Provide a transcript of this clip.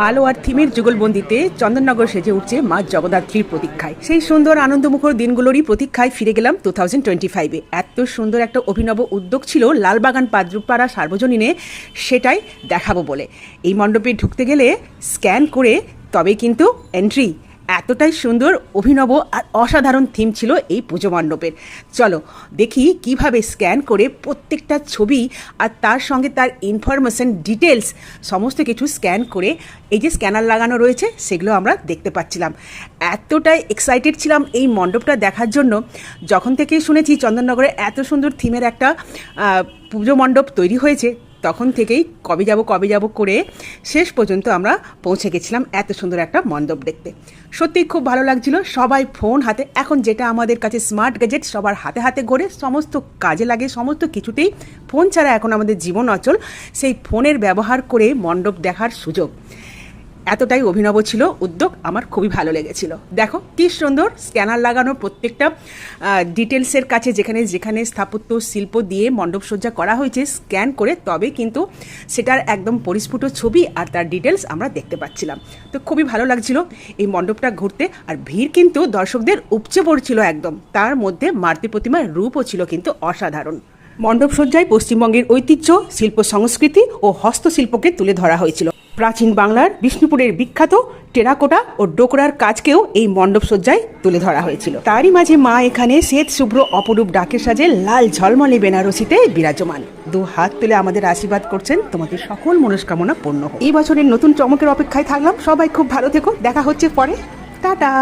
আলো আর থিমের যুগলবন্দিতে চন্দননগর সেজে উঠছে মা জগদ্ধাত্রীর প্রতীক্ষায়। সেই সুন্দর আনন্দমুখর দিনগুলোরই প্রতীক্ষায় ফিরে গেলাম 2025-এ। এত সুন্দর একটা অভিনব উদ্যোগ ছিল লালবাগান পাদ্রুপাড়া সার্বজনীনে, সেটাই দেখাবো বলে। এই মণ্ডপে ঢুকতে গেলে স্ক্যান করে তবে কিন্তু এন্ট্রি। এতটাই সুন্দর, অভিনব আর অসাধারণ থিম ছিল এই পুজো মণ্ডপের। চলো দেখি কিভাবে স্ক্যান করে প্রত্যেকটা ছবি আর তার সঙ্গে তার ইনফরমেশন ডিটেলস সমস্ত কিছু স্ক্যান করে এই যে স্ক্যানার লাগানো রয়েছে সেগুলো আমরা দেখতে পাচ্ছিলাম। এতটাই এক্সাইটেড ছিলাম এই মণ্ডপটা দেখার জন্য। যখন থেকে শুনেছি চন্দননগরে এত সুন্দর থিমের একটা পুজো মণ্ডপ তৈরি হয়েছে, তখন থেকেই কবে যাব করে শেষ পর্যন্ত আমরা পৌঁছে গেছিলাম এত সুন্দর একটা মণ্ডপ দেখতে। সত্যিই খুব ভালো লাগছিল। সবাই ফোন হাতে, এখন যেটা আমাদের কাছে স্মার্ট গ্যাজেট সবার হাতে হাতে ঘোরে, সমস্ত কাজে লাগে, সমস্ত কিছুতেই ফোন ছাড়া এখন আমাদের জীবন অচল। সেই ফোনের ব্যবহার করে মণ্ডপ দেখার সুযোগ, এতটাই অভিনব ছিল উদ্যোগ, আমার খুবই ভালো লেগেছিল। দেখো কি সুন্দর স্ক্যানার লাগানো, প্রত্যেকটা ডিটেলসের কাছে যেখানে যেখানে স্থাপত্য শিল্প দিয়ে মণ্ডপসজ্জা করা হয়েছে স্ক্যান করে তবে কিন্তু সেটার একদম পরিস্ফুট ছবি আর তার ডিটেলস আমরা দেখতে পাচ্ছিলাম। তো খুবই ভালো লাগছিল এই মণ্ডপটা ঘুরতে। আর ভিড় কিন্তু দর্শকদের উপচে পড়ছিল একদম। তার মধ্যে মাতৃ প্রতিমার রূপও ছিল কিন্তু অসাধারণ। মণ্ডপসজ্জায় পশ্চিমবঙ্গের ঐতিহ্য, শিল্প সংস্কৃতি ও হস্তশিল্পকে তুলে ধরা হয়েছিল। প্রাচীন বাংলার বিষ্ণুপুরের বিখ্যাত টেরাকোটা ও ডোকরার কাজকেও এই মণ্ডপসজ্জায় তুলে ধরা হয়েছিল। তারই মাঝে মা এখানে শ্বেত শুভ্র অপরূপ ডাকের সাজে লাল ঝলমলে বেনারসিতে বিরাজমান। দু হাত তুলে আমাদের আশীর্বাদ করছেন তোমাদের সকল মনস্কামনা পূর্ণ হোক। এই বছরের নতুন চমকের অপেক্ষায় থাকলাম। সবাই খুব ভালো থেকো, দেখা হচ্ছে পরে, টাটা।